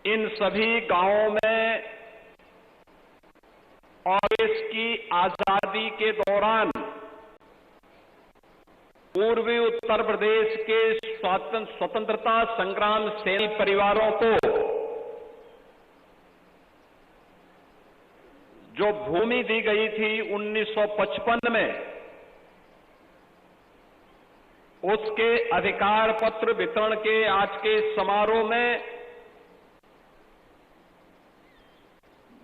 इन सभी गांवों में और देश की आजादी के दौरान पूर्वी उत्तर प्रदेश के स्वतंत्रता संग्राम सेनानी परिवारों को जो भूमि दी गई थी 1955 में, उसके अधिकार पत्र वितरण के आज के समारोह में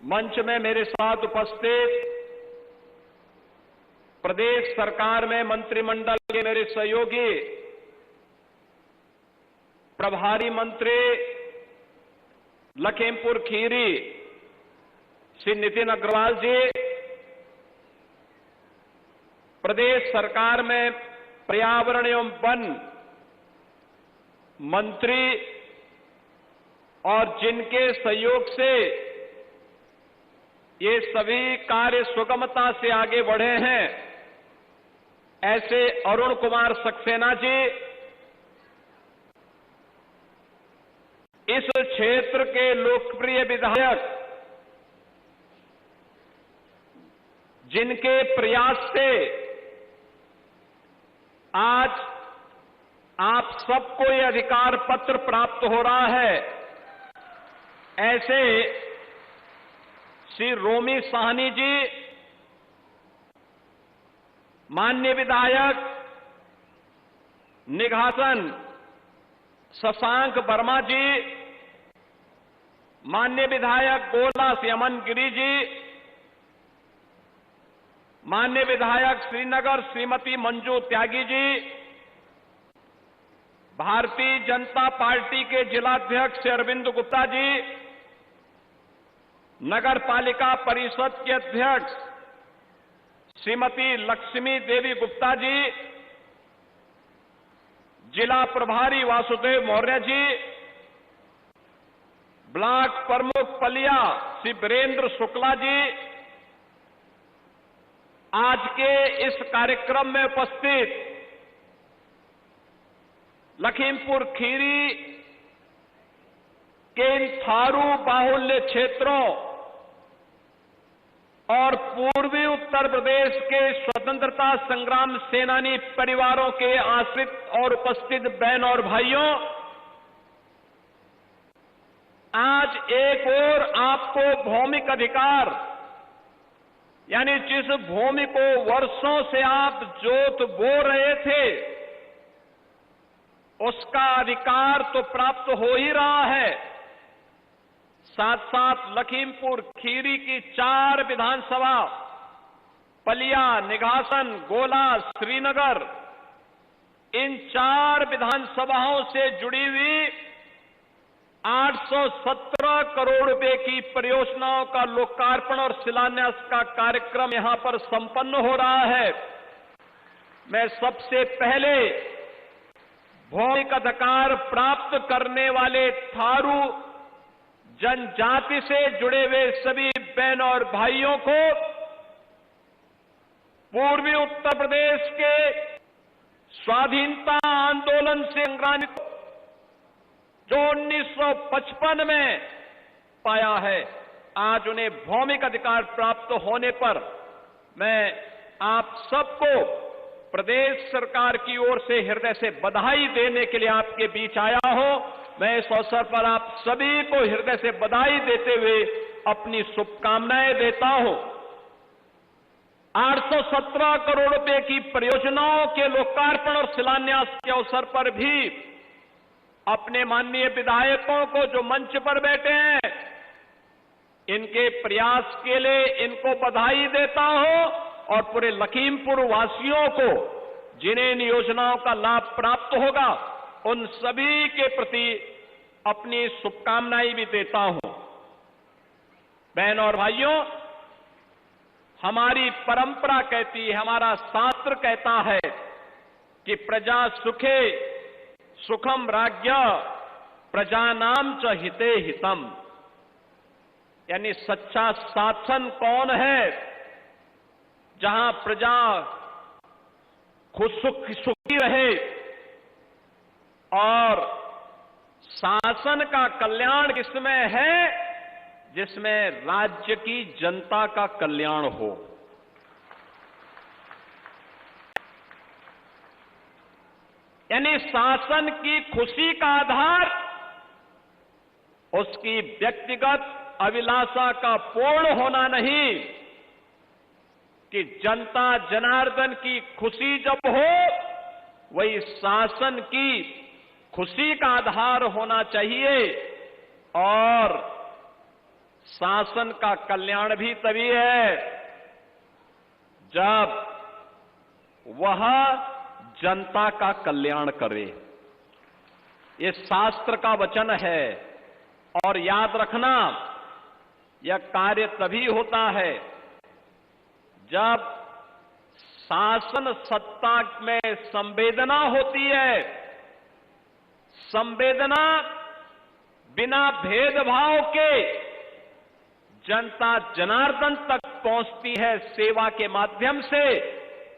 मंच में मेरे साथ उपस्थित प्रदेश सरकार में मंत्रिमंडल के मेरे सहयोगी प्रभारी मंत्री लखीमपुर खीरी श्री नितिन अग्रवाल जी, प्रदेश सरकार में पर्यावरण एवं वन मंत्री और जिनके सहयोग से ये सभी कार्य सुगमता से आगे बढ़े हैं, ऐसे अरुण कुमार सक्सेना जी, इस क्षेत्र के लोकप्रिय विधायक जिनके प्रयास से आज आप सबको ये अधिकार पत्र प्राप्त हो रहा है, ऐसे श्री रोमी साहनी जी, माननीय विधायक निघासन शशांक वर्मा जी, माननीय विधायक गोला यमन गिरी जी, माननीय विधायक श्रीनगर श्रीमती मंजू त्यागी जी, भारतीय जनता पार्टी के जिलाध्यक्ष श्री अरविंद गुप्ता जी, नगर पालिका परिषद के अध्यक्ष श्रीमती लक्ष्मी देवी गुप्ता जी, जिला प्रभारी वासुदेव मौर्य जी, ब्लॉक प्रमुख पलिया श्री वीरेंद्र शुक्ला जी, आज के इस कार्यक्रम में उपस्थित लखीमपुर खीरी के इन थारू बाहुल्य क्षेत्रों और पूर्वी उत्तर प्रदेश के स्वतंत्रता संग्राम सेनानी परिवारों के आश्रित और उपस्थित बहन और भाइयों, आज एक ओर आपको भौमिक अधिकार यानी जिस भूमि को वर्षों से आप जोत बो रहे थे, उसका अधिकार तो प्राप्त हो ही रहा है, साथ साथ लखीमपुर खीरी की 4 विधानसभा पलिया, निघासन, गोला, श्रीनगर, इन 4 विधानसभाओं से जुड़ी हुई 817 करोड़ रुपए की परियोजनाओं का लोकार्पण और शिलान्यास का कार्यक्रम यहां पर संपन्न हो रहा है। मैं सबसे पहले भौमिक अधिकार प्राप्त करने वाले थारू जनजाति से जुड़े हुए सभी बहन और भाइयों को पूर्वी उत्तर प्रदेश के स्वाधीनता आंदोलन से संग्रामित जो 1955 में पाया है, आज उन्हें भौमिक अधिकार प्राप्त होने पर मैं आप सबको प्रदेश सरकार की ओर से हृदय से बधाई देने के लिए आपके बीच आया हूं। मैं इस अवसर पर आप सभी को हृदय से बधाई देते हुए अपनी शुभकामनाएं देता हूं। 817 करोड़ रुपए की परियोजनाओं के लोकार्पण और शिलान्यास के अवसर पर भी अपने माननीय विधायकों को जो मंच पर बैठे हैं, इनके प्रयास के लिए इनको बधाई देता हूं और पूरे लखीमपुर वासियों को जिन्हें इन योजनाओं का लाभ प्राप्त होगा, उन सभी के प्रति अपनी शुभकामनाएं भी देता हूं। बहन और भाइयों, हमारी परंपरा कहती है, हमारा शास्त्र कहता है कि प्रजा सुखे सुखम राज्ञ प्रजानाम च हिते हितम, यानी सच्चा शासन कौन है? जहां प्रजा खुश सुखी रहे और शासन का कल्याण किसमें है? जिसमें राज्य की जनता का कल्याण हो। यानी शासन की खुशी का आधार उसकी व्यक्तिगत अभिलाषा का पूर्ण होना नहीं, कि जनता जनार्दन की खुशी जब हो वही शासन की खुशी का आधार होना चाहिए। और शासन का कल्याण भी तभी है जब वह जनता का कल्याण करे। ये शास्त्र का वचन है। और याद रखना, यह कार्य तभी होता है जब शासन सत्ता में संवेदना होती है। संवेदना बिना भेदभाव के जनता जनार्दन तक पहुंचती है सेवा के माध्यम से,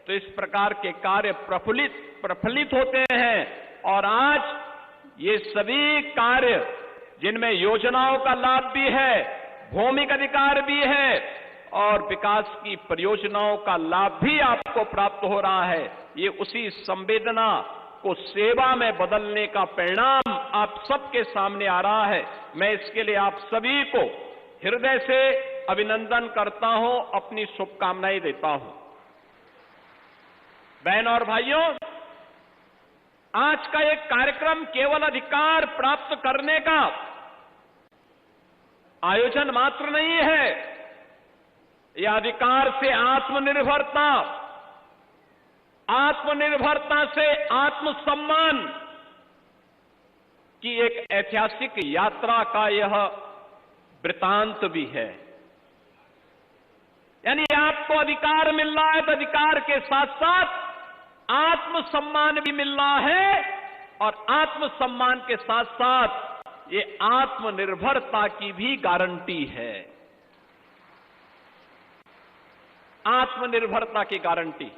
तो इस प्रकार के कार्य प्रफुल्लित होते हैं। और आज ये सभी कार्य जिनमें योजनाओं का लाभ भी है, भौमिक अधिकार भी है और विकास की परियोजनाओं का लाभ भी आपको प्राप्त हो रहा है, ये उसी संवेदना को सेवा में बदलने का परिणाम आप सबके सामने आ रहा है। मैं इसके लिए आप सभी को हृदय से अभिनंदन करता हूं, अपनी शुभकामनाएं देता हूं। बहनों और भाइयों, आज का एक कार्यक्रम केवल अधिकार प्राप्त करने का आयोजन मात्र नहीं है। यह अधिकार से आत्मनिर्भरता, आत्मनिर्भरता से आत्मसम्मान की एक ऐतिहासिक यात्रा का यह वृतांत भी है। यानी आपको अधिकार मिल रहा है तो अधिकार के साथ साथ आत्मसम्मान भी मिल रहा है, और आत्मसम्मान के साथ साथ ये आत्मनिर्भरता की भी गारंटी है। आत्मनिर्भरता की गारंटी।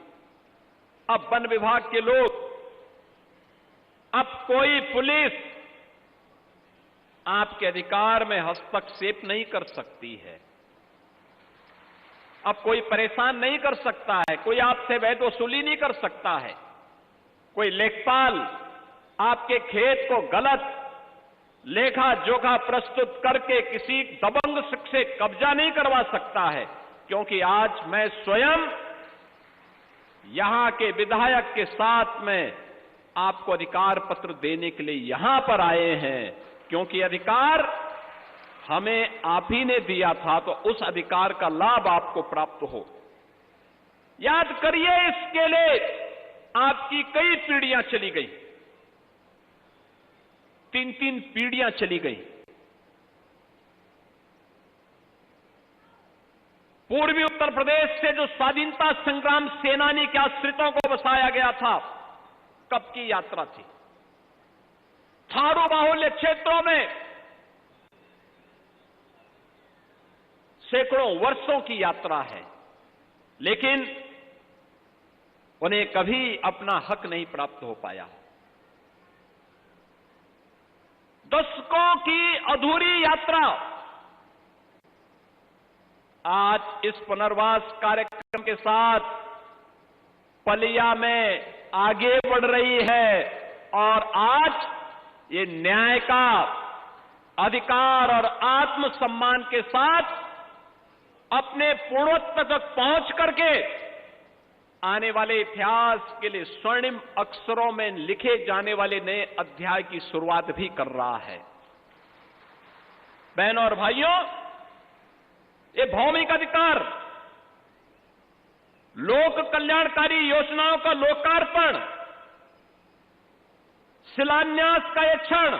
अब वन विभाग के लोग, अब कोई पुलिस आपके अधिकार में हस्तक्षेप नहीं कर सकती है। अब कोई परेशान नहीं कर सकता है, कोई आपसे वैध वसूली नहीं कर सकता है, कोई लेखपाल आपके खेत को गलत लेखा जोखा प्रस्तुत करके किसी दबंग से कब्जा नहीं करवा सकता है। क्योंकि आज मैं स्वयं यहां के विधायक के साथ में आपको अधिकार पत्र देने के लिए यहां पर आए हैं, क्योंकि अधिकार हमें आप ही ने दिया था, तो उस अधिकार का लाभ आपको प्राप्त हो। याद करिए, इसके लिए आपकी कई पीढ़ियां चली गई, 3-3 पीढ़ियां चली गई। पूर्वी उत्तर प्रदेश से जो स्वाधीनता संग्राम सेनानी के आश्रितों को बसाया गया था, कब की यात्रा थी? थारू बाहुल्य क्षेत्रों में सैकड़ों वर्षों की यात्रा है, लेकिन उन्हें कभी अपना हक नहीं प्राप्त हो पाया। दशकों की अधूरी यात्रा आज इस पुनर्वास कार्यक्रम के साथ पलिया में आगे बढ़ रही है, और आज ये न्याय का अधिकार और आत्मसम्मान के साथ अपने पूर्णत्व तक पहुंच करके आने वाले इतिहास के लिए स्वर्णिम अक्षरों में लिखे जाने वाले नए अध्याय की शुरुआत भी कर रहा है। बहनों और भाइयों, ये भौमिक अधिकार, लोक कल्याणकारी योजनाओं का लोकार्पण, शिलान्यास का यह क्षण,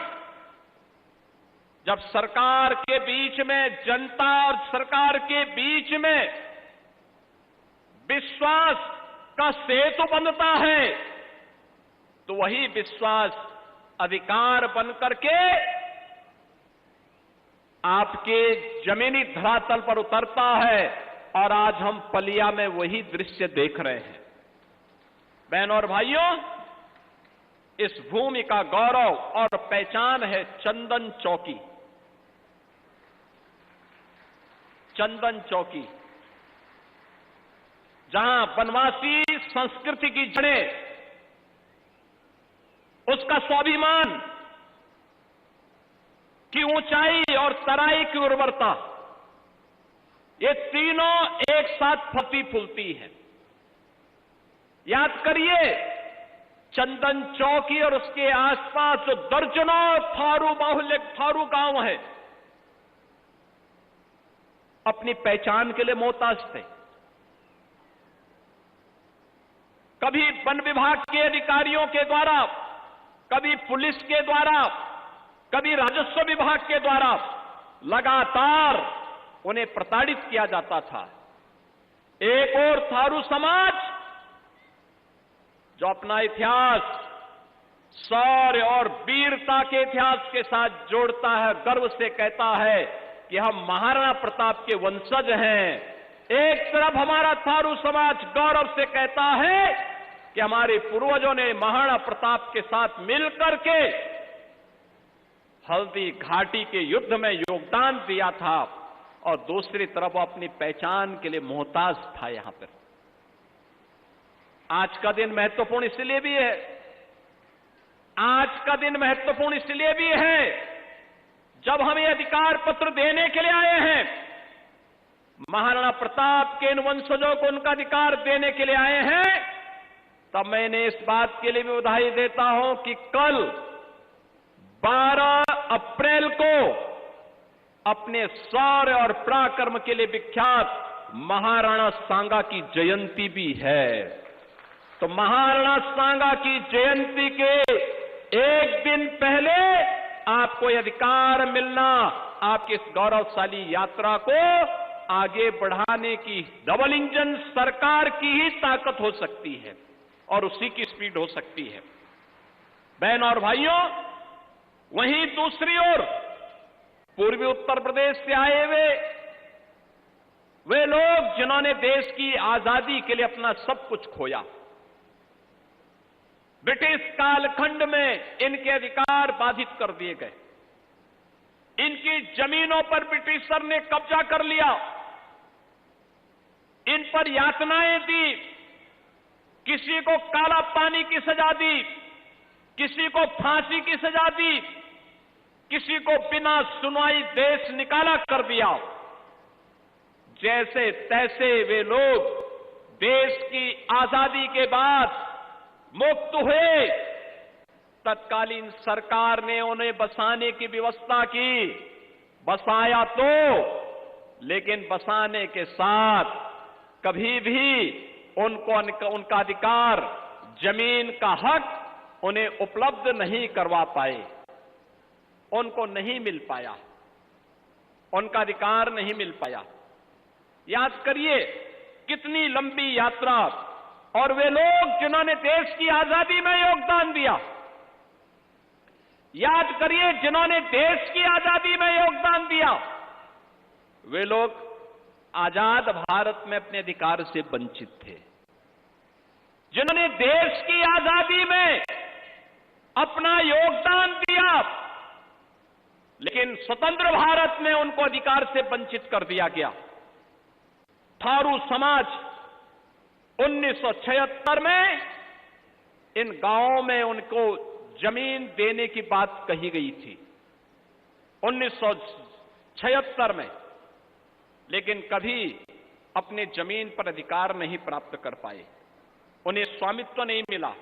जब सरकार के बीच में, जनता और सरकार के बीच में विश्वास का सेतु बनता है, तो वही विश्वास अधिकार बनकर के आपके जमीनी धरातल पर उतरता है, और आज हम पलिया में वही दृश्य देख रहे हैं। बहनों और भाइयों, इस भूमि का गौरव और पहचान है चंदन चौकी। चंदन चौकी, जहां वनवासी संस्कृति की जड़ें, उसका स्वाभिमान की ऊंचाई और तराई की उर्वरता, ये तीनों एक साथ फलती फूलती हैं। याद करिए, चंदन चौकी और उसके आसपास जो दर्जनों थारू बाहुल्य थारू गांव है, अपनी पहचान के लिए मोहताज थे। कभी वन विभाग के अधिकारियों के द्वारा, कभी पुलिस के द्वारा, कभी राजस्व विभाग के द्वारा लगातार उन्हें प्रताड़ित किया जाता था। एक और थारू समाज जो अपना इतिहास शौर्य और वीरता के इतिहास के साथ जोड़ता है, गर्व से कहता है कि हम महाराणा प्रताप के वंशज हैं। एक तरफ हमारा थारू समाज गौरव से कहता है कि हमारे पूर्वजों ने महाराणा प्रताप के साथ मिलकर के हल्दी घाटी के युद्ध में योगदान दिया था, और दूसरी तरफ वो अपनी पहचान के लिए मोहताज था। यहां पर आज का दिन महत्वपूर्ण इसलिए भी है, आज का दिन महत्वपूर्ण इसलिए भी है, जब हम ये अधिकार पत्र देने के लिए आए हैं, महाराणा प्रताप के इन वंशजों को उनका अधिकार देने के लिए आए हैं, तब मैंने इस बात के लिए भी बधाई देता हूं कि कल 12 अप्रैल को अपने शौर्य और पराक्रम के लिए विख्यात महाराणा सांगा की जयंती भी है। तो महाराणा सांगा की जयंती के एक दिन पहले आपको यह अधिकार मिलना आपकी इस गौरवशाली यात्रा को आगे बढ़ाने की डबल इंजन सरकार की ही ताकत हो सकती है और उसी की स्पीड हो सकती है। बहन और भाइयों, वहीं दूसरी ओर पूर्वी उत्तर प्रदेश से आए हुए वे लोग जिन्होंने देश की आजादी के लिए अपना सब कुछ खोया, ब्रिटिश कालखंड में इनके अधिकार बाधित कर दिए गए, इनकी जमीनों पर ब्रिटिशर ने कब्जा कर लिया, इन पर यातनाएं दी, किसी को काला पानी की सजा दी, किसी को फांसी की सजा दी, किसी को बिना सुनवाई देश निकाला कर दिया। जैसे तैसे वे लोग देश की आजादी के बाद मुक्त हुए। तत्कालीन सरकार ने उन्हें बसाने की व्यवस्था की, बसाया तो, लेकिन बसाने के साथ कभी भी उनको उनका अधिकार, जमीन का हक उन्हें उपलब्ध नहीं करवा पाए, उनको नहीं मिल पाया, उनका अधिकार नहीं मिल पाया। याद करिए कितनी लंबी यात्रा, और वे लोग जिन्होंने देश की आजादी में योगदान दिया, याद करिए जिन्होंने देश की आजादी में योगदान दिया, वे लोग आजाद भारत में अपने अधिकार से वंचित थे। जिन्होंने देश की आजादी में अपना योगदान दिया, लेकिन स्वतंत्र भारत में उनको अधिकार से वंचित कर दिया गया। थारू समाज 1976 में इन गांवों में उनको जमीन देने की बात कही गई थी, 1976 में, लेकिन कभी अपने जमीन पर अधिकार नहीं प्राप्त कर पाए, उन्हें स्वामित्व नहीं मिला।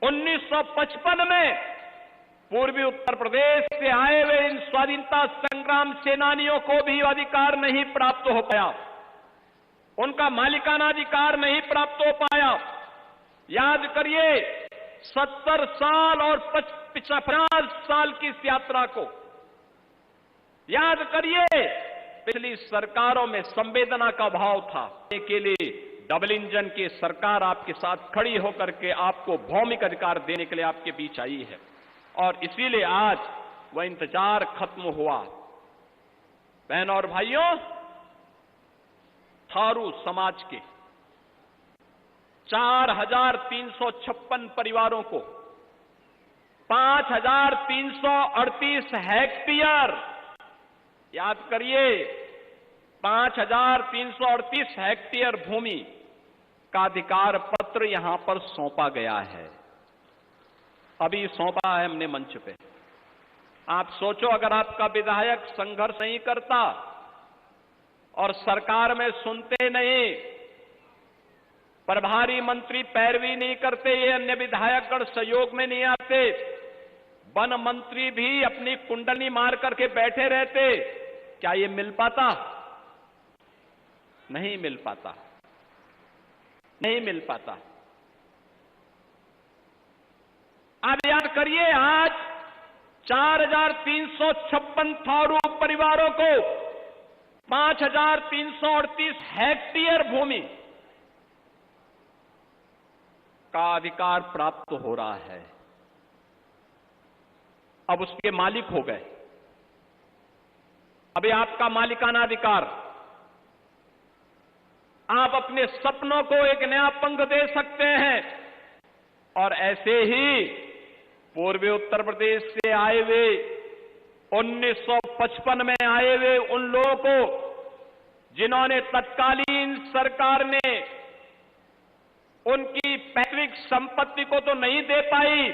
1955 में पूर्वी उत्तर प्रदेश से आए हुए इन स्वाधीनता संग्राम सेनानियों को भी अधिकार नहीं प्राप्त हो पाया, उनका मालिकाना अधिकार नहीं प्राप्त हो पाया। याद करिए 70 साल और 50 साल की इस यात्रा को याद करिए। पिछली सरकारों में संवेदना का भाव था के लिए डबल इंजन की सरकार आपके साथ खड़ी होकर के आपको भौमिक अधिकार देने के लिए आपके बीच आई है, और इसीलिए आज वह इंतजार खत्म हुआ। बहन और भाइयों, थारू समाज के 4356 परिवारों को 5,338 हेक्टेयर, याद करिए, 5,338 हेक्टेयर भूमि का अधिकार पत्र यहां पर सौंपा गया है। अभी सौंपा है हमने मंच पे। आप सोचो, अगर आपका विधायक संघर्ष नहीं करता और सरकार में सुनते नहीं, प्रभारी मंत्री पैरवी नहीं करते, ये अन्य विधायकगण सहयोग में नहीं आते, वन मंत्री भी अपनी कुंडली मार करके बैठे रहते, क्या ये मिल पाता? नहीं मिल पाता, नहीं मिल पाता। आप याद करिए, आज 4,356 थारू परिवारों को 5,338 हेक्टेयर भूमि का अधिकार प्राप्त हो रहा है। अब उसके मालिक हो गए। अभी आपका मालिकाना अधिकार, आप अपने सपनों को एक नया पंख दे सकते हैं। और ऐसे ही पूर्वी उत्तर प्रदेश से आए हुए 1955 में आए हुए उन लोगों को, जिन्होंने तत्कालीन सरकार ने उनकी पैतृक संपत्ति को तो नहीं दे पाई,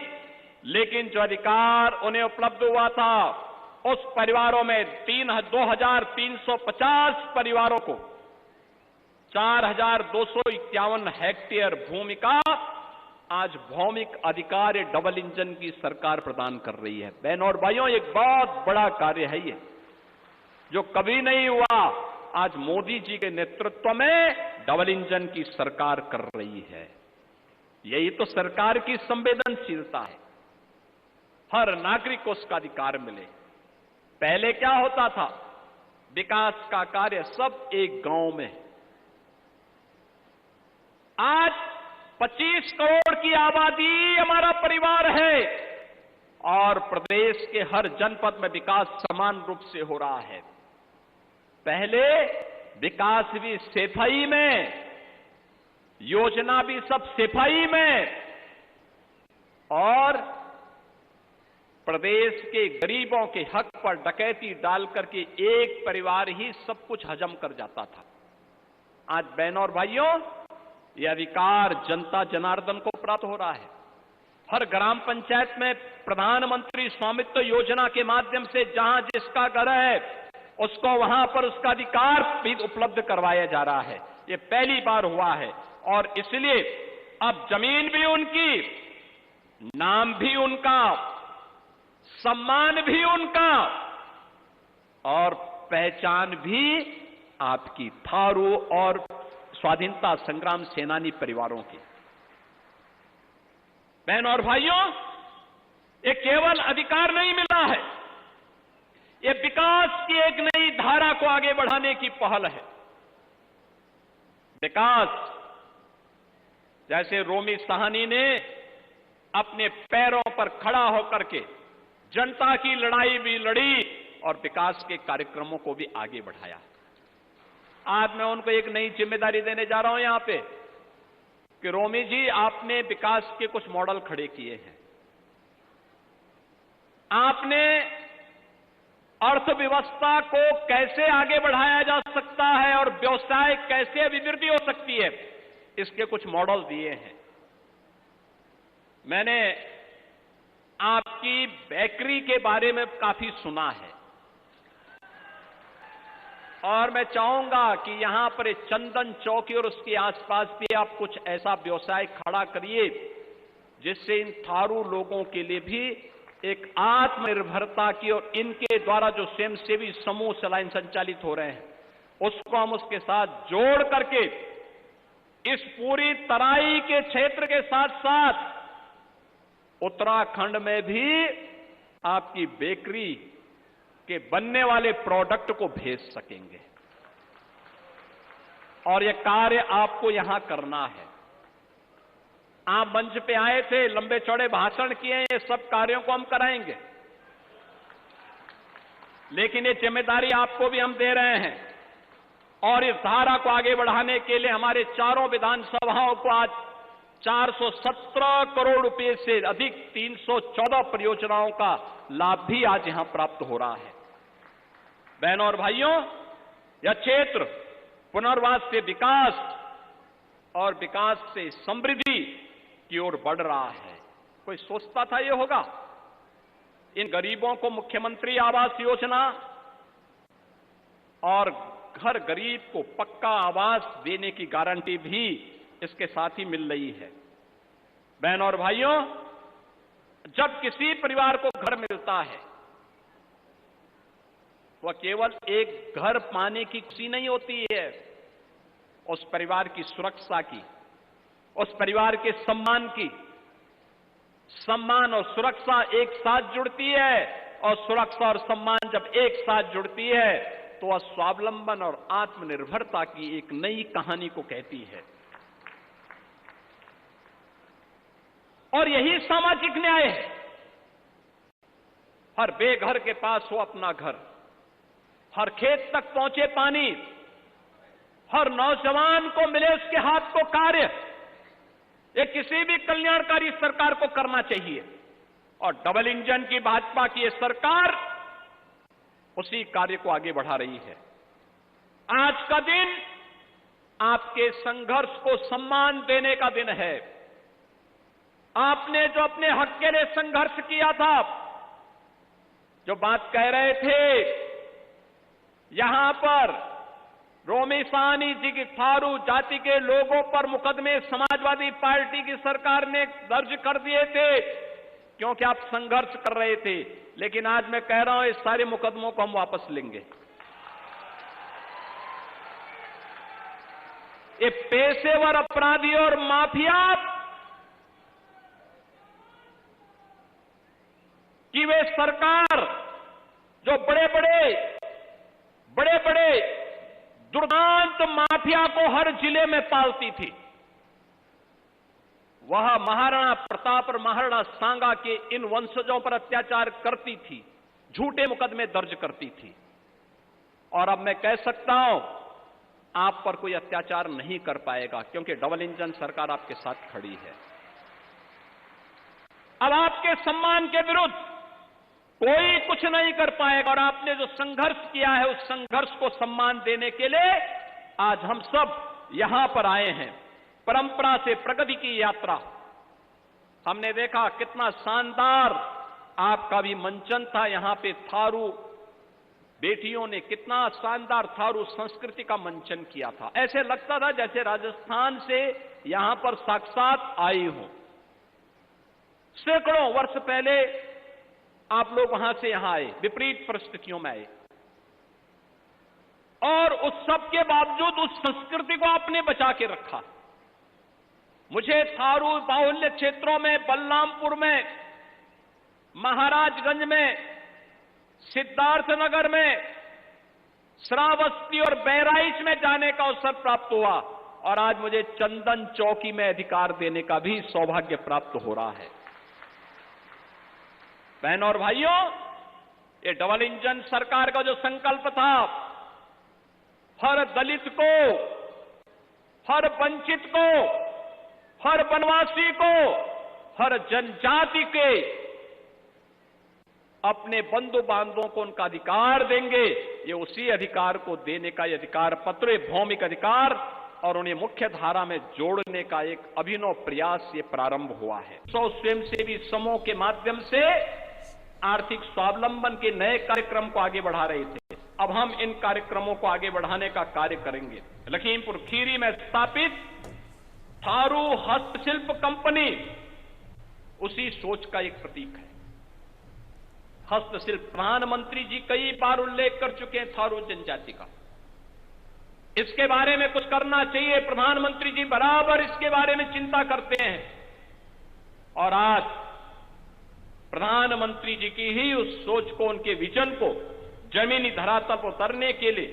लेकिन जो अधिकार उन्हें उपलब्ध हुआ था, उस परिवारों में 2,350 परिवारों को 4,251 हेक्टेयर भूमि का आज भौमिक अधिकार डबल इंजन की सरकार प्रदान कर रही है। बहनों और भाइयों, एक बहुत बड़ा कार्य है ये, जो कभी नहीं हुआ। आज मोदी जी के नेतृत्व में डबल इंजन की सरकार कर रही है। यही तो सरकार की संवेदनशीलता है, हर नागरिक को उसका अधिकार मिले। पहले क्या होता था? विकास का कार्य सब एक गांव में। आज 25 करोड़ की आबादी हमारा परिवार है और प्रदेश के हर जनपद में विकास समान रूप से हो रहा है। पहले विकास भी सफाई में, योजना भी सब सफाई में, और प्रदेश के गरीबों के हक पर डकैती डाल करके एक परिवार ही सब कुछ हजम कर जाता था। आज बहनों और भाइयों, ये अधिकार जनता जनार्दन को प्राप्त हो रहा है। हर ग्राम पंचायत में प्रधानमंत्री स्वामित्व योजना के माध्यम से जहां जिसका घर है, उसको वहां पर उसका अधिकार भी उपलब्ध करवाया जा रहा है। ये पहली बार हुआ है और इसलिए अब जमीन भी उनकी, नाम भी उनका, सम्मान भी उनका और पहचान भी आपकी, थारू और स्वाधीनता संग्राम सेनानी परिवारों की। बहनों और भाइयों, ये केवल अधिकार नहीं मिला है, ये विकास की एक नई धारा को आगे बढ़ाने की पहल है। विकास, जैसे रोमी साहनी ने अपने पैरों पर खड़ा होकर के जनता की लड़ाई भी लड़ी और विकास के कार्यक्रमों को भी आगे बढ़ाया। आज मैं उनको एक नई जिम्मेदारी देने जा रहा हूं यहां पे कि रोमी जी, आपने विकास के कुछ मॉडल खड़े किए हैं। आपने अर्थव्यवस्था को कैसे आगे बढ़ाया जा सकता है और व्यवसाय कैसे अभिवृद्धि हो सकती है, इसके कुछ मॉडल दिए हैं। मैंने आपकी बेकरी के बारे में काफी सुना है और मैं चाहूंगा कि यहां पर चंदन चौकी और उसके आसपास भी आप कुछ ऐसा व्यवसाय खड़ा करिए जिससे इन थारू लोगों के लिए भी एक आत्मनिर्भरता की, और इनके द्वारा जो स्वयंसेवी समूह संचालित हो रहे हैं, उसको हम उसके साथ जोड़ करके इस पूरी तराई के क्षेत्र के साथ साथ उत्तराखंड में भी आपकी बेकरी के बनने वाले प्रोडक्ट को भेज सकेंगे। और यह कार्य आपको यहां करना है। आप मंच पे आए थे, लंबे चौड़े भाषण किए, ये सब कार्यों को हम कराएंगे, लेकिन ये जिम्मेदारी आपको भी हम दे रहे हैं। और इस धारा को आगे बढ़ाने के लिए हमारे चारों विधानसभाओं को आज 417 करोड़ रुपए से अधिक 314 परियोजनाओं का लाभ भी आज यहां प्राप्त हो रहा है। बहनों और भाइयों, यह क्षेत्र पुनर्वास से विकास और विकास से समृद्धि की ओर बढ़ रहा है। कोई सोचता था ये होगा? इन गरीबों को मुख्यमंत्री आवास योजना और हर गरीब को पक्का आवास देने की गारंटी भी इसके साथ ही मिल रही है। बहनों और भाइयों, जब किसी परिवार को घर मिलता है, वह केवल एक घर पाने की खुशी नहीं होती है, उस परिवार की सुरक्षा की, उस परिवार के सम्मान की। सम्मान और सुरक्षा एक साथ जुड़ती है, और सुरक्षा और सम्मान जब एक साथ जुड़ती है तो वह स्वावलंबन और आत्मनिर्भरता की एक नई कहानी को कहती है। और यही सामाजिक न्याय है। हर बेघर के पास हो अपना घर, हर खेत तक पहुंचे पानी, हर नौजवान को मिले उसके हाथ को कार्य, ये किसी भी कल्याणकारी सरकार को करना चाहिए। और डबल इंजन की भाजपा की ये सरकार उसी कार्य को आगे बढ़ा रही है। आज का दिन आपके संघर्ष को सम्मान देने का दिन है। आपने जो अपने हक के लिए संघर्ष किया था, जो बात कह रहे थे, यहां पर रोमी साहनी जी की थारू जाति के लोगों पर मुकदमे समाजवादी पार्टी की सरकार ने दर्ज कर दिए थे क्योंकि आप संघर्ष कर रहे थे। लेकिन आज मैं कह रहा हूं, इस सारे मुकदमों को हम वापस लेंगे। ये पेशेवर अपराधी और माफिया कि वे सरकार जो बड़े बड़े दुर्दांत माफिया को हर जिले में पालती थी, वह महाराणा प्रताप और महाराणा सांगा के इन वंशजों पर अत्याचार करती थी, झूठे मुकदमे दर्ज करती थी। और अब मैं कह सकता हूं, आप पर कोई अत्याचार नहीं कर पाएगा, क्योंकि डबल इंजन सरकार आपके साथ खड़ी है। अब आपके सम्मान के विरुद्ध कोई कुछ नहीं कर पाएगा। और आपने जो संघर्ष किया है, उस संघर्ष को सम्मान देने के लिए आज हम सब यहां पर आए हैं। परंपरा से प्रगति की यात्रा, हमने देखा कितना शानदार आपका भी मंचन था। यहां पे थारू बेटियों ने कितना शानदार थारू संस्कृति का मंचन किया था। ऐसे लगता था जैसे राजस्थान से यहां पर साक्षात आई हो। सैकड़ों वर्ष पहले आप लोग वहां से यहां आए, विपरीत परिस्थितियों में आए, और उस सब के बावजूद उस संस्कृति को आपने बचा के रखा। मुझे थारू बाहुल्य क्षेत्रों में, बलरामपुर में, महाराजगंज में, सिद्धार्थनगर में, श्रावस्ती और बहराइच में जाने का अवसर प्राप्त हुआ, और आज मुझे चंदन चौकी में अधिकार देने का भी सौभाग्य प्राप्त हो रहा है। बहनों और भाइयों, ये डबल इंजन सरकार का जो संकल्प था, हर दलित को, हर वंचित को, हर वनवासी को, हर जनजाति के अपने बंधु बांधवों को उनका अधिकार देंगे, ये उसी अधिकार को देने का ये अधिकार पत्र, भौमिक अधिकार, और उन्हें मुख्य धारा में जोड़ने का एक अभिनव प्रयास ये प्रारंभ हुआ है। 100 स्वयंसेवी समूह के माध्यम से आर्थिक स्वावलंबन के नए कार्यक्रम को आगे बढ़ा रहे थे। अब हम इन कार्यक्रमों को आगे बढ़ाने का कार्य करेंगे। लखीमपुर खीरी में स्थापित थारू हस्तशिल्प कंपनी उसी सोच का एक प्रतीक है। हस्तशिल्प, प्रधानमंत्री जी कई बार उल्लेख कर चुके हैं थारू जनजाति का। इसके बारे में कुछ करना चाहिए। प्रधानमंत्री जी बराबर इसके बारे में चिंता करते हैं, और आज प्रधानमंत्री जी की ही उस सोच को, उनके विजन को जमीनी धरातल पर उतरने के लिए,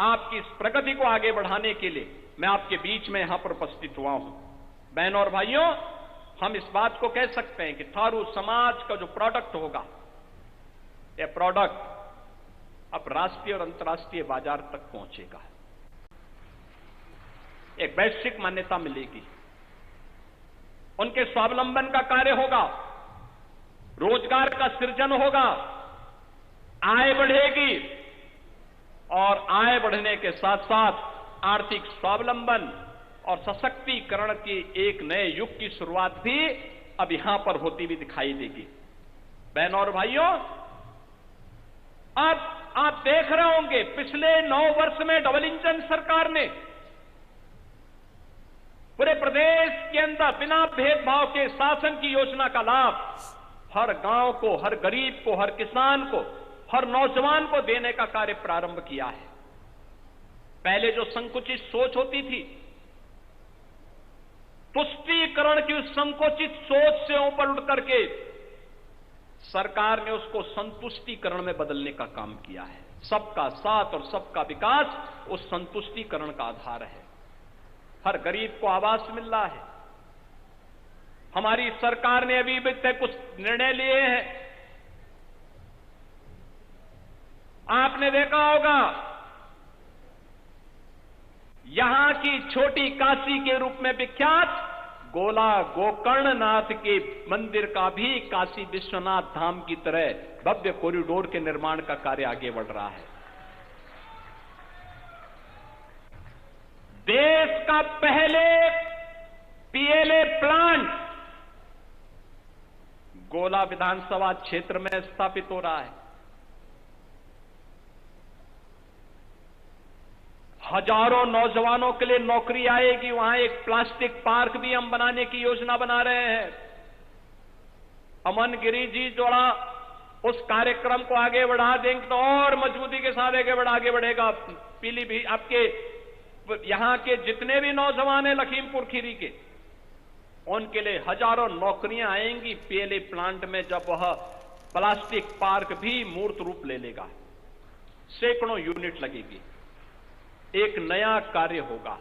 आपकी इस प्रगति को आगे बढ़ाने के लिए मैं आपके बीच में यहां पर उपस्थित हुआ हूं। बहनों और भाइयों, हम इस बात को कह सकते हैं कि थारू समाज का जो प्रोडक्ट होगा, यह प्रोडक्ट अब राष्ट्रीय और अंतर्राष्ट्रीय बाजार तक पहुंचेगा, एक वैश्विक मान्यता मिलेगी। उनके स्वावलंबन का कार्य होगा, रोजगार का सृजन होगा, आय बढ़ेगी और आय बढ़ने के साथ साथ आर्थिक स्वावलंबन और सशक्तिकरण के एक नए युग की शुरुआत भी अब यहां पर होती हुई दिखाई देगी। बहनों और भाइयों, अब आप देख रहे होंगे पिछले 9 वर्ष में डबल इंजन सरकार ने पूरे प्रदेश के अंदर बिना भेदभाव के शासन की योजना का लाभ हर गांव को, हर गरीब को, हर किसान को, हर नौजवान को देने का कार्य प्रारंभ किया है। पहले जो संकुचित सोच होती थी, तुष्टीकरण की उस संकुचित सोच से ऊपर उठ करके सरकार ने उसको संतुष्टीकरण में बदलने का काम किया है। सबका साथ और सबका विकास उस संतुष्टीकरण का आधार है। हर गरीब को आवास मिल रहा है। हमारी सरकार ने अभी तक कुछ निर्णय लिए हैं। आपने देखा होगा, यहां की छोटी काशी के रूप में विख्यात गोला गोकर्णनाथ के मंदिर का भी काशी विश्वनाथ धाम की तरह भव्य कॉरिडोर के निर्माण का कार्य आगे बढ़ रहा है। देश का पहले पीएलए प्लांट गोला विधानसभा क्षेत्र में स्थापित हो रहा है। हजारों नौजवानों के लिए नौकरी आएगी। वहां एक प्लास्टिक पार्क भी हम बनाने की योजना बना रहे हैं। अमन गिरी जी जोड़ा उस कार्यक्रम को आगे बढ़ा देंगे तो और मजबूती के साथ आगे बढ़ेगा। पीलीभीत आपके यहां के जितने भी नौजवान हैं लखीमपुर खीरी के, उनके लिए हजारों नौकरियां आएंगी पीएलए प्लांट में, जब वह प्लास्टिक पार्क भी मूर्त रूप ले लेगा। सैकड़ों यूनिट लगेगी। एक नया कार्य होगा।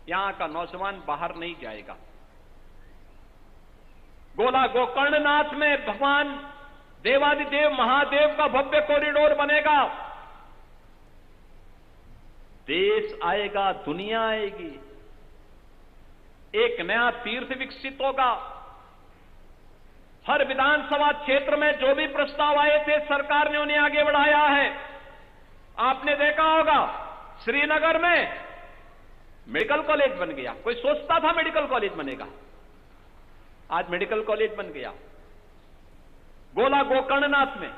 यहां का नौजवान बाहर नहीं जाएगा। गोला गोकर्णनाथ में भगवान देवादिदेव महादेव का भव्य कॉरिडोर बनेगा। देश आएगा, दुनिया आएगी। एक नया तीर्थ विकसित होगा। हर विधानसभा क्षेत्र में जो भी प्रस्ताव आए थे सरकार ने उन्हें आगे बढ़ाया है। आपने देखा होगा श्रीनगर में मेडिकल कॉलेज बन गया। कोई सोचता था मेडिकल कॉलेज बनेगा, आज मेडिकल कॉलेज बन गया गोला गोकर्णनाथ में।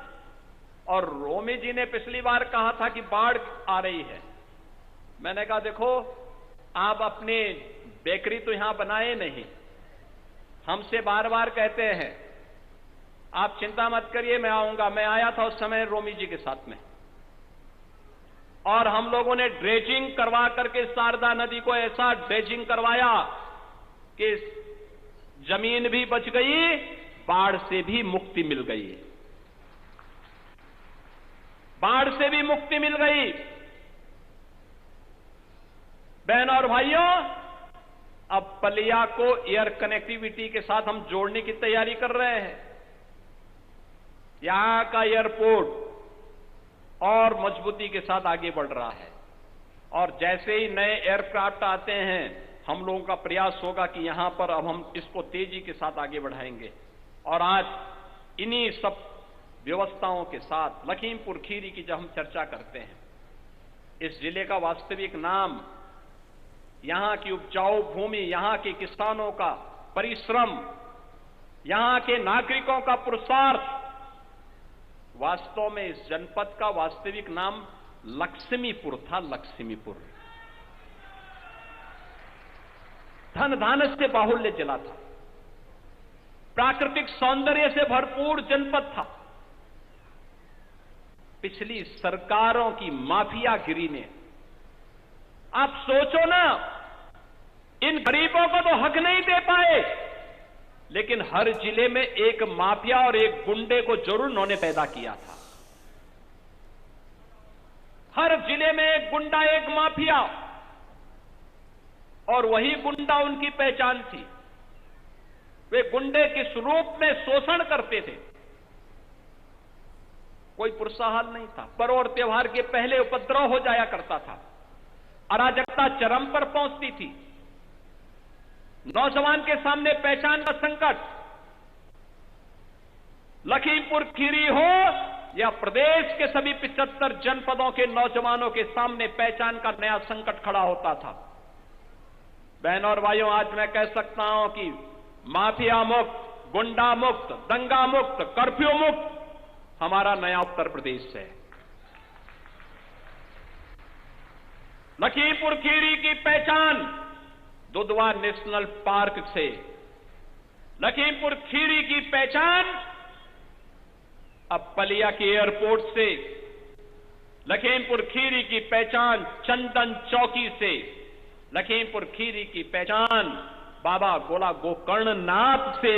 और रोमी जी ने पिछली बार कहा था कि बाढ़ आ रही है। मैंने कहा देखो, आप अपनी बेकरी तो यहां बनाए नहीं, हमसे बार बार कहते हैं आप चिंता मत करिए, मैं आऊंगा। मैं आया था उस समय रोमी जी के साथ में, और हम लोगों ने ड्रेजिंग करवा करके शारदा नदी को ऐसा ड्रेजिंग करवाया कि जमीन भी बच गई, बाढ़ से भी मुक्ति मिल गई। बाढ़ से भी मुक्ति मिल गई। बहनों और भाइयों, अब पलिया को एयर कनेक्टिविटी के साथ हम जोड़ने की तैयारी कर रहे हैं। यहां का एयरपोर्ट और मजबूती के साथ आगे बढ़ रहा है। और जैसे ही नए एयरक्राफ्ट आते हैं, हम लोगों का प्रयास होगा कि यहां पर अब हम इसको तेजी के साथ आगे बढ़ाएंगे। और आज इन्हीं सब व्यवस्थाओं के साथ लखीमपुर खीरी की जब हम चर्चा करते हैं, इस जिले का वास्तविक नाम, यहां की उपजाऊ भूमि, यहां के किसानों का परिश्रम, यहां के नागरिकों का पुरुषार्थ, वास्तव में इस जनपद का वास्तविक नाम लक्ष्मीपुर था। लक्ष्मीपुर धन धान्य से बाहुल्य जिला था, प्राकृतिक सौंदर्य से भरपूर जनपद था। पिछली सरकारों की माफियागिरी ने, आप सोचो ना, इन गरीबों को तो हक नहीं दे पाए, लेकिन हर जिले में एक माफिया और एक गुंडे को जरूर उन्होंने पैदा किया था। हर जिले में एक गुंडा, एक माफिया, और वही गुंडा उनकी पहचान थी। वे गुंडे किस रूप में शोषण करते थे, कोई पुरसाहाल नहीं था। पर्व और त्योहार के पहले उपद्रव हो जाया करता था, अराजकता चरम पर पहुंचती थी। नौजवान के सामने पहचान का संकट, लखीमपुर खीरी हो या प्रदेश के सभी 75 जनपदों के नौजवानों के सामने पहचान का नया संकट खड़ा होता था। बहनों और भाइयों, आज मैं कह सकता हूं कि माफिया मुक्त, गुंडा मुक्त, दंगा मुक्त, कर्फ्यू मुक्त हमारा नया उत्तर प्रदेश है। लखीमपुर खीरी की पहचान दुधवा नेशनल पार्क से, लखीमपुर खीरी की पहचान अब पलिया के एयरपोर्ट से, लखीमपुर खीरी की पहचान चंदन चौकी से, लखीमपुर खीरी की पहचान बाबा गोला गोकर्णनाथ से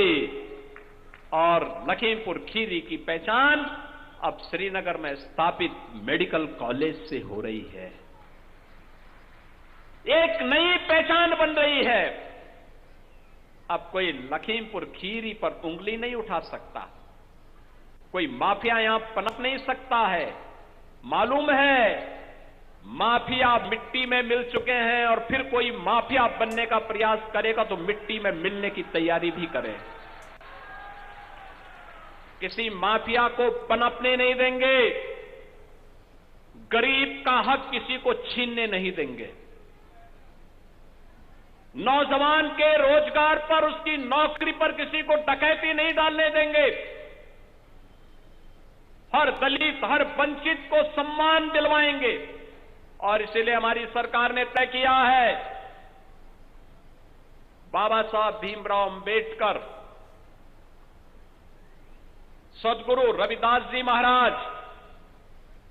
और लखीमपुर खीरी की पहचान अब श्रीनगर में स्थापित मेडिकल कॉलेज से हो रही है। एक नई पहचान बन रही है। अब कोई लखीमपुर खीरी पर उंगली नहीं उठा सकता, कोई माफिया यहां पनप नहीं सकता है। मालूम है माफिया मिट्टी में मिल चुके हैं और फिर कोई माफिया बनने का प्रयास करेगा तो मिट्टी में मिलने की तैयारी भी करे। किसी माफिया को पनपने नहीं देंगे, गरीब का हक किसी को छीनने नहीं देंगे। नौजवान के रोजगार पर, उसकी नौकरी पर किसी को डकैती नहीं डालने देंगे। हर दलित, हर वंचित को सम्मान दिलवाएंगे और इसीलिए हमारी सरकार ने तय किया है बाबा साहब भीमराव अंबेडकर, सदगुरु रविदास जी महाराज,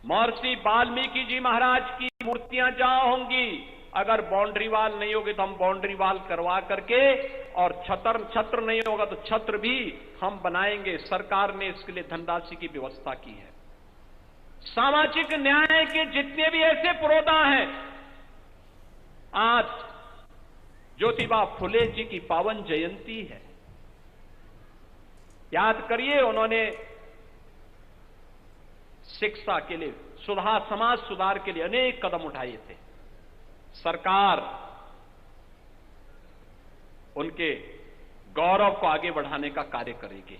महर्षि वाल्मीकि जी महाराज की मूर्तियां जहां होंगी, अगर बाउंड्री वाल नहीं होगी तो हम बाउंड्री वाल करवा करके, और छत्र नहीं होगा तो छत्र भी हम बनाएंगे। सरकार ने इसके लिए धनराशि की व्यवस्था की है। सामाजिक न्याय के जितने भी ऐसे पुरोधा हैं, आज ज्योतिबा फुले जी की पावन जयंती है। याद करिए, उन्होंने शिक्षा के लिए, समाज सुधार के लिए अनेक कदम उठाए थे। सरकार उनके गौरव को आगे बढ़ाने का कार्य करेगी।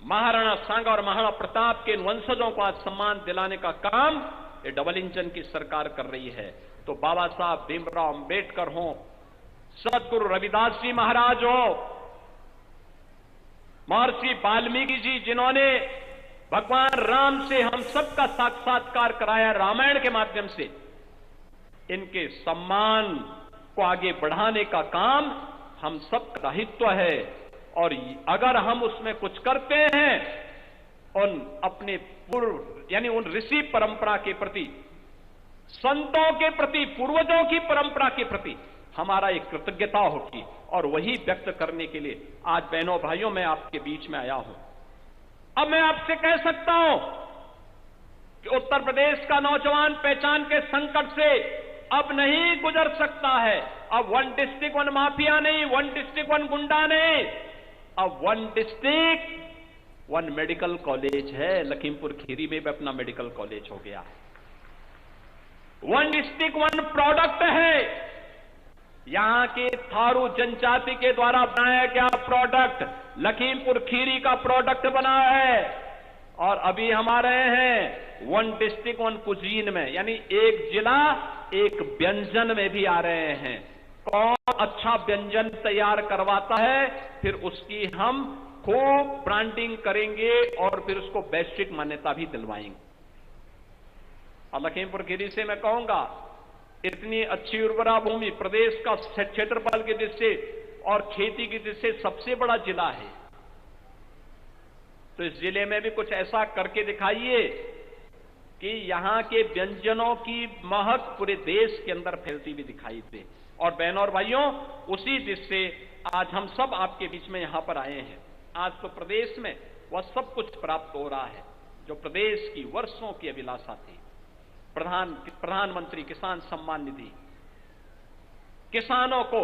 महाराणा सांगा और महाराणा प्रताप के वंशजों को आज सम्मान दिलाने का काम ये डबल इंजन की सरकार कर रही है। तो बाबा साहब भीमराव अंबेडकर हो, सदगुरु रविदास जी महाराज हो, महर्षि वाल्मीकि जी जिन्होंने भगवान राम से हम सबका साक्षात्कार कराया रामायण के माध्यम से, इनके सम्मान को आगे बढ़ाने का काम हम सबका दायित्व है। और अगर हम उसमें कुछ करते हैं, उन अपने पूर्व यानी उन ऋषि परंपरा के प्रति, संतों के प्रति, पूर्वजों की परंपरा के प्रति हमारा एक कृतज्ञता होगी। और वही व्यक्त करने के लिए आज बहनों भाइयों मैं आपके बीच में आया हूं। अब मैं आपसे कह सकता हूं कि उत्तर प्रदेश का नौजवान पहचान के संकट से अब नहीं गुजर सकता है। अब वन डिस्ट्रिक्ट वन माफिया नहीं, वन डिस्ट्रिक्ट वन गुंडा नहीं, अब one district one medical college है। लखीमपुर खीरी में भी अपना मेडिकल कॉलेज हो गया है। वन डिस्ट्रिक्ट वन प्रोडक्ट है। यहां के थारू जनजाति के द्वारा बनाया गया प्रोडक्ट लखीमपुर खीरी का प्रोडक्ट बना है। और अभी हम आ रहे हैं वन डिस्ट्रिक्ट वन कुजीन में, यानी एक जिला एक व्यंजन में भी आ रहे हैं। कौन अच्छा व्यंजन तैयार करवाता है, फिर उसकी हम खूब ब्रांडिंग करेंगे और फिर उसको वैश्विक मान्यता भी दिलवाएंगे। और लखीमपुर खीरी से मैं कहूंगा, इतनी अच्छी उर्वरा भूमि, प्रदेश का क्षेत्रफल की दृष्टि से और खेती की दृष्टि से सबसे बड़ा जिला है। तो इस जिले में भी कुछ ऐसा करके दिखाइए कि यहां के व्यंजनों की महक पूरे देश के अंदर फैलती हुई दिखाई दे। और बहनों और भाइयों, उसी दृष्टि से आज हम सब आपके बीच में यहां पर आए हैं। आज तो प्रदेश में वह सब कुछ प्राप्त हो रहा है जो प्रदेश की वर्षों की अभिलाषा थी। प्रधानमंत्री किसान सम्मान निधि, किसानों को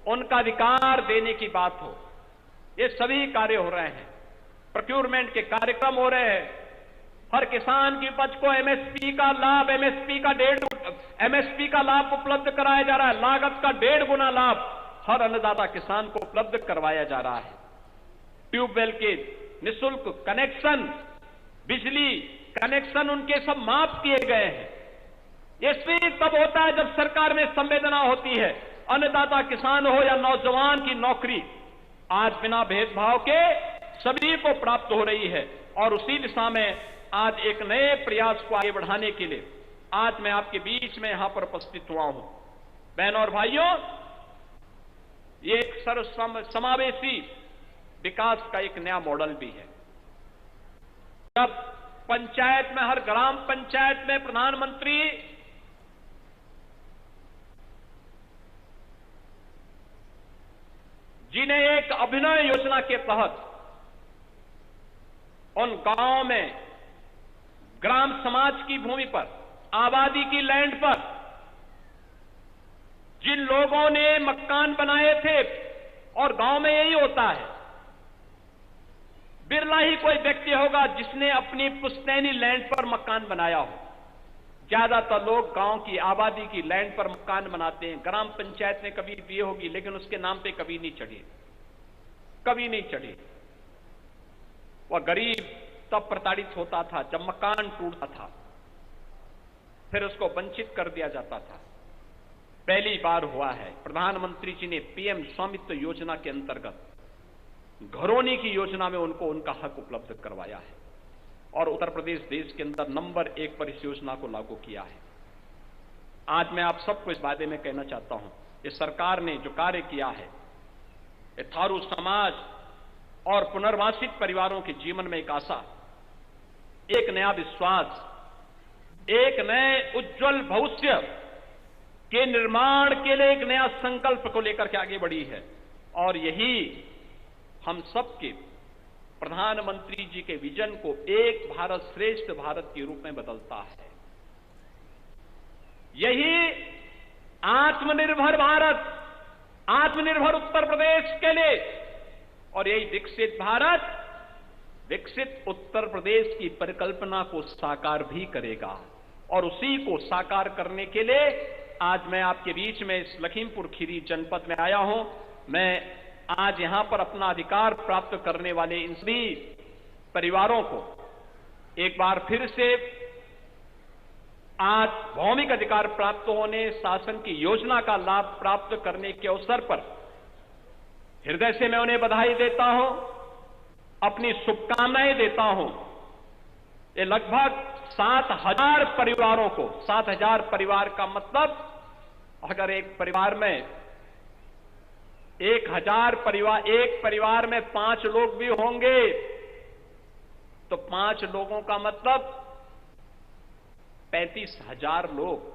उनका अधिकार देने की बात हो, ये सभी कार्य हो रहे हैं। प्रोक्योरमेंट के कार्यक्रम हो रहे हैं। हर किसान की उपज को एमएसपी का लाभ, एमएसपी का 1.5 एमएसपी का लाभ उपलब्ध कराया जा रहा है, लागत का 1.5 गुना लाभ हर अन्नदाता किसान को उपलब्ध करवाया जा रहा है। ट्यूबवेल के निःशुल्क कनेक्शन, बिजली कनेक्शन उनके सब माफ किए गए हैं। ये सिर्फ तब होता है जब सरकार में संवेदना होती है। अन्नदाता किसान हो या नौजवान की नौकरी आज बिना भेदभाव के सभी को प्राप्त हो रही है, और उसी दिशा में आज एक नए प्रयास को आगे बढ़ाने के लिए आज मैं आपके बीच में यहां पर उपस्थित हुआ हूं। बहनों और भाइयों, ये एक सर्वसमावेशी विकास का एक नया मॉडल भी है। जब पंचायत में, हर ग्राम पंचायत में प्रधानमंत्री जी ने एक अभिनव योजना के तहत उन गांवों में ग्राम समाज की भूमि पर, आबादी की लैंड पर जिन लोगों ने मकान बनाए थे, और गांव में यही होता है, बिरला ही कोई व्यक्ति होगा जिसने अपनी पुश्तैनी लैंड पर मकान बनाया हो। ज्यादातर लोग गांव की आबादी की लैंड पर मकान बनाते हैं। ग्राम पंचायत ने कभी दिए होगी, लेकिन उसके नाम पे कभी नहीं चढ़ी, कभी नहीं चढ़ी। वह गरीब तब प्रताड़ित होता था जब मकान टूटता था, फिर उसको वंचित कर दिया जाता था। पहली बार हुआ है प्रधानमंत्री जी ने पीएम स्वामित्व योजना के अंतर्गत घरौनी की योजना में उनको उनका हक उपलब्ध करवाया है, और उत्तर प्रदेश देश के अंदर नंबर 1 पर इस योजना को लागू किया है। आज मैं आप सबको इस बारे में कहना चाहता हूं, इस सरकार ने जो कार्य किया है, ये थारू समाज और पुनर्वासित परिवारों के जीवन में एक आशा, एक नया विश्वास, एक नए उज्जवल भविष्य के निर्माण के लिए एक नया संकल्प को लेकर के आगे बढ़ी है। और यही हम सबके प्रधानमंत्री जी के विजन को एक भारत श्रेष्ठ भारत के रूप में बदलता है। यही आत्मनिर्भर भारत, आत्मनिर्भर उत्तर प्रदेश के लिए, और यही विकसित भारत, विकसित उत्तर प्रदेश की परिकल्पना को साकार भी करेगा। और उसी को साकार करने के लिए आज मैं आपके बीच में इस लखीमपुर खीरी जनपद में आया हूं। मैं आज यहां पर अपना अधिकार प्राप्त करने वाले इन सभी परिवारों को एक बार फिर से आज भौमिक अधिकार प्राप्त होने, शासन की योजना का लाभ प्राप्त करने के अवसर पर हृदय से मैं उन्हें बधाई देता हूं, अपनी शुभकामनाएं देता हूं। ये लगभग 7,000 परिवारों को, 7,000 परिवार का मतलब, अगर एक परिवार में 1,000 परिवार, एक परिवार में 5 लोग भी होंगे तो 5 लोगों का मतलब 35,000 लोग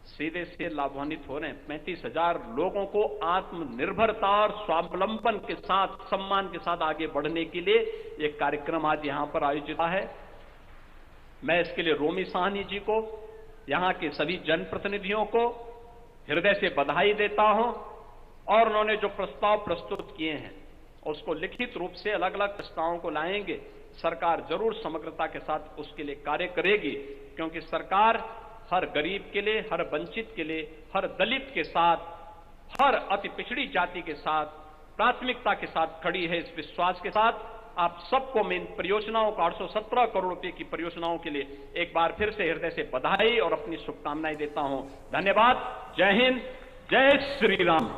सीधे से लाभान्वित हो रहे हैं। 35,000 लोगों को आत्मनिर्भरता और स्वावलंबन के साथ, सम्मान के साथ आगे बढ़ने के लिए एक कार्यक्रम आज यहां पर आयोजित है। मैं इसके लिए रोमी साहनी जी को, यहां के सभी जनप्रतिनिधियों को हृदय से बधाई देता हूं, और उन्होंने जो प्रस्ताव प्रस्तुत किए हैं उसको लिखित रूप से अलग अलग प्रस्तावों को लाएंगे। सरकार जरूर समग्रता के साथ उसके लिए कार्य करेगी, क्योंकि सरकार हर गरीब के लिए, हर वंचित के लिए, हर दलित के साथ, हर अति पिछड़ी जाति के साथ प्राथमिकता के साथ खड़ी है। इस विश्वास के साथ आप सबको मैं इन परियोजनाओं को, 817 करोड़ रुपए की परियोजनाओं के लिए एक बार फिर से हृदय से बधाई और अपनी शुभकामनाएं देता हूं। धन्यवाद। जय हिंद, जय श्री राम।